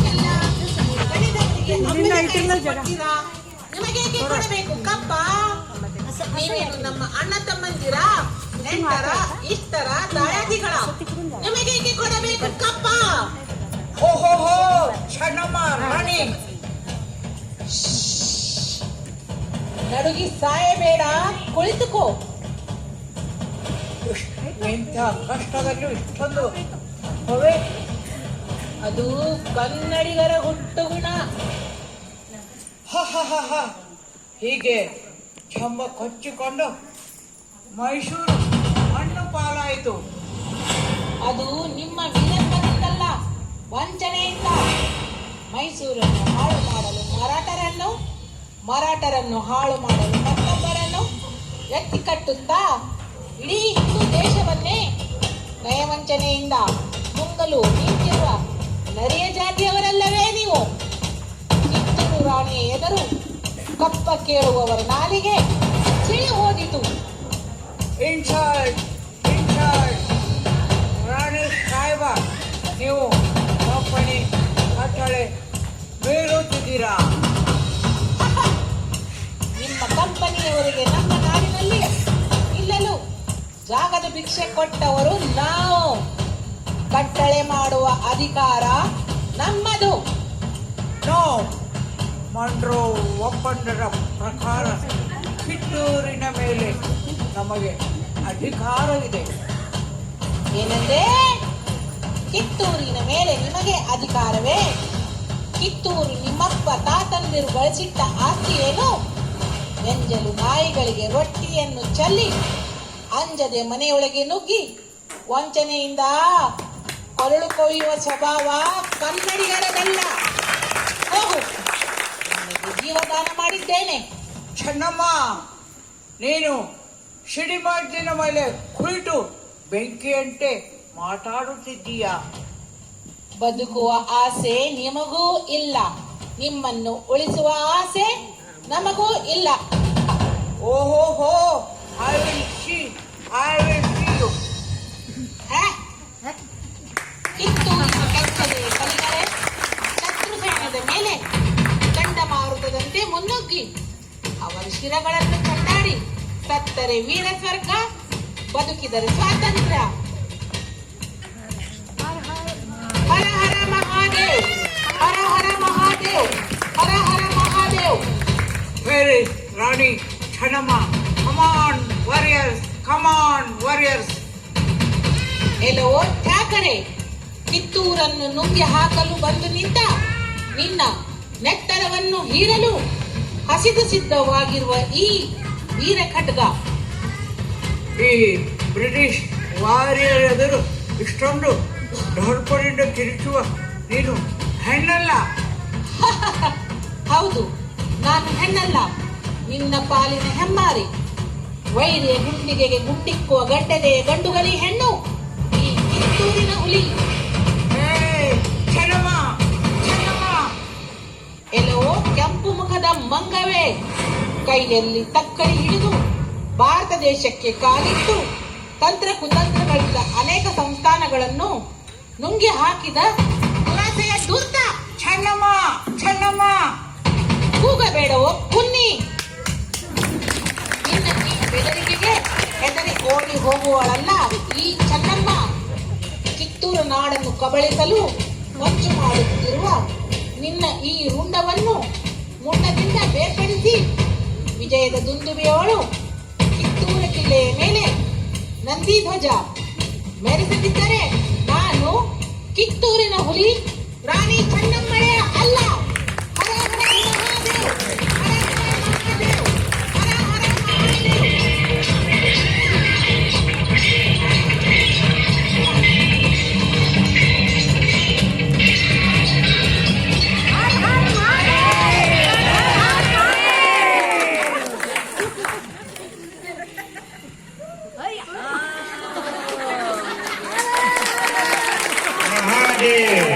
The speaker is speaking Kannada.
ಎಲ್ಲ ಗಣಿತಜ್ಞರಿಗೆ ಅಮೃತ ಕೊಡ್ತೀರಾ? ನಿಮಗೇಕೆ ಕೊಡಬೇಕು ಕಪ್ಪ? ನೀವೇನು ನಮ್ಮ ಅಣ್ಣ ತಮ್ಮಂದಿರ, ನೆಂಟರ, ಇಷ್ಟರ, ದಾಯಾದಿಗಳ? ನಿಮಗೇಕೆ ಕೊಡಬೇಕು ಕಪ್ಪ? ಹೋ ಹೋ ಹೋ ಚೆನ್ನಮ್ಮ ರಾಣಿ, ನಡುಗಿ ಸಾಯಬೇಡ, ಕುಳಿತುಕೋ. ಎಂಥ ಕಷ್ಟದಲ್ಲೂ ಇಷ್ಟೊಂದು ಹೊವೆ. ಅದು ಕನ್ನಡಿಗರ ಹುಟ್ಟು ಗುಣ. ಹ ಹ ಹ ಹ. ಹೀಗೆ ಚಂಬ ಕೊಚ್ಚಿಕೊಂಡು ಮೈಸೂರು ಮಣ್ಣು ಪಾಲಾಯಿತು. ಅದು ನಿಮ್ಮ ವಿಳಂಬದಿಂದಲ್ಲ, ವಂಚನೆಯಿಂದ. ಮೈಸೂರನ್ನು ಹಾಳು ಮಾಡಲು ಮರಾಠರನ್ನು ಹಾಳು ಮಾಡಲು ಮತ್ತೊಬ್ಬರನ್ನು ಎತ್ತಿ ಕಟ್ಟುತ್ತಾ ಇಡೀ ಹಿಂದೂ ದೇಶವನ್ನೇ ನಯವಂಚನೆಯಿಂದ ನುಂಗಲು ನಿಂತಿರುವ ನರಿಯ ಜಾತಿಯವರಲ್ಲವೇ ನೀವು? ಕಿತ್ತೂರು ರಾಣಿಯ ಎದುರು ಕಪ್ಪ ಕೇಳುವವರ ನಾಲಿಗೆ ಸಿಳಿ ಹೋದಿತು. ಇನ್ಸಲ್ಟ್ ರಾಣಿ ಸಾಹೇಬ, ನೀವು ಕಂಪನಿ ಕಟ್ಟಳೆ ಬೀರುತ್ತಿದ್ದೀರಾ? ನಿಮ್ಮ ಕಂಪನಿಯವರಿಗೆ ನಮ್ಮ ನಾಡಿನಲ್ಲಿ ನಿಲ್ಲಲು ಜಾಗದ ಭಿಕ್ಷೆ ಕೊಟ್ಟವರು ನಾವು. ಕಟ್ಟಳೆ ಮಾಡುವ ಅಧಿಕಾರ ನಮ್ಮದು. ನೋ, ಮಂಡ್ರೋ ಒಪ್ಪಂದದ ಪ್ರಕಾರ ಕಿತ್ತೂರಿನ ಮೇಲೆ ನಮಗೆ ಅಧಿಕಾರವಿದೆ. ಏನಂದ್ರೆ? ಕಿತ್ತೂರಿನ ಮೇಲೆ ನಿಮಗೆ ಅಧಿಕಾರವೇ? ಕಿತ್ತೂರು ನಿಮ್ಮಪ್ಪ ತಾತಂದಿರು ಗಳಿಸಿಟ್ಟ ಆಸ್ತಿ ಏನು? ಎಂಜಲು ನಾಯಿಗಳಿಗೆ ರೊಟ್ಟಿಯನ್ನು ಚೆಲ್ಲಿ ಅಂಜದೆ ಮನೆಯೊಳಗೆ ನುಗ್ಗಿ ವಂಚನೆಯಿಂದ ಕೊರಳು ಕೊಯ್ಯುವ ಸ್ವಭಾವ ಕನ್ನಡಿಗರದಲ್ಲ. ಹೋಗು, ನಿನಗೆ ಜೀವದಾನ ಮಾಡಿದ್ದೇನೆ. ಚೆನ್ನಮ್ಮ, ನೀನು ಸಿಡಿಮದ್ದಿನ ಮೇಲೆ ಕುಳಿತು ಬೆಂಕಿಯಂತೆ ಮಾತಾಡುತ್ತಿದ್ದೀಯಾ? ಬದುಕುವ ಆಸೆ ನಿಮಗೂ ಇಲ್ಲ, ನಿಮ್ಮನ್ನು ಉಳಿಸುವ ಆಸೆ ನಮಗೂ ಇಲ್ಲ. ಓಹೋ ಹೋ, ಐ ವಿಲ್ ಸಿ ಯು. ಕಿತ್ತೂರಿನ ಕೆಚ್ಚದೆ ಕಲಿಗರೆ ಶತ್ರು ಸೈನ್ಯದ ಮೇಲೆ ಚಂಡಮಾರುತದಂತೆ ಮುನ್ನುಗ್ಗಿ ಅವರ ಶಿರಗಳನ್ನು ಕೊಂಡಾಡಿ ಸತ್ತರೆ ವೀರ ಸ್ವರ್ಗ, ಬದುಕಿದರೆ ಸ್ವಾತಂತ್ರ್ಯ. ಹರ ಹರ ಮಹಾದೇವ್, ಹರ ಹರ ಮಹಾದೇವ್, ಹರ ಹರ ಮಹಾದೇವ್. ವೆರಿ ರಾಣಿ ಚೆನ್ನಮ್ಮ, ಕಮಾನ್ ವಾರಿಯರ್ಸ್. ಎಲ್ಲವೋ ಠಾಕರೆ, ಕಿತ್ತೂರನ್ನು ನುಂಗಿ ಹಾಕಲು ಬಂದು ನಿಂತ ನಿನ್ನ ನೆತ್ತರವನ್ನು ಹೀರಲು ಹಸಿದು ಸಿದ್ಧವಾಗಿರುವ ಈ ವೀರ ಖಡ್ಗ. ಈ ಬ್ರಿಟಿಷ್ ವಾರಿಯರ್ ಎದುರು ಇಷ್ಟೊಂದು ಢೋಲ್ಪರಿಂದ ಕಿರಿಚುವ ನೀನು ಹೆಣ್ಣಲ್ಲ. ಹೌದು, ನಾನು ಹೆಣ್ಣಲ್ಲ, ನಿನ್ನ ಪಾಲಿನ ಹೆಮ್ಮಾರಿ. ವೈರಿಯ ಗುಂಡಿಗೆಗೆ ಗುಂಡಿಕ್ಕುವ ಗಡ್ಡದೆಯ ಗಂಡುಗಲಿ ಹೆಣ್ಣು, ಈ ಕಿತ್ತೂರಿನ ಹುಲಿ. ಎಲ್ಲವೋ ಕೆಂಪು ಮುಖದ ಮಂಗವೇ, ಕೈಯಲ್ಲಿ ತಕ್ಕಡಿ ಹಿಡಿದು ಭಾರತ ದೇಶಕ್ಕೆ ಕಾಲಿಟ್ಟು ತಂತ್ರ ಕುತಂತ್ರಗಳಿಂದ ಅನೇಕ ಸಂಸ್ಥಾನಗಳನ್ನು ನುಂಗಿ ಹಾಕಿದ ದುರಾಸೆಯ ಧೂರ್ತ. ಚೆನ್ನಮ್ಮ, ಕೂಗಬೇಡವೋ ಕುನ್ನಿ. ನಿನ್ನ ಈ ಬೆದರಿಕೆಗೆ ಹೆದರಿ ಓಡಿ ಹೋಗುವಳಲ್ಲ ಈ ಚೆನ್ನಮ್ಮ. ಕಿತ್ತೂರು ನಾಡನ್ನು ಕಬಳಿಸಲು ಹೊಂಚು ಮಾಡುತ್ತಿರುವ ನಿನ್ನ ಈ ರುಂಡವನ್ನು ಮುಂಡದಿಂದ ಬೇರ್ಪಡಿಸಿ ವಿಜಯದ ದುಂದುಬೆಯವಳು ಕಿತ್ತೂರ ಕಿಲ್ಲೆಯ ಮೇಲೆ ನಂದಿ ಧ್ವಜ ಮೆರೆಸದಿದ್ದರೆ ನಾನು ಕಿತ್ತೂರಿನ ಹುಲಿ ರಾಣಿ ಚೆನ್ನಮ್ಮಳೇ ಅಲ್ಲ. ಹರ ಹರ ಮಹಾದೇವ್, ಹರ ಹರ ಮಹಾದೇವ್, ಹರ ಹರ ಮಹಾದೇವ್. Mahadev.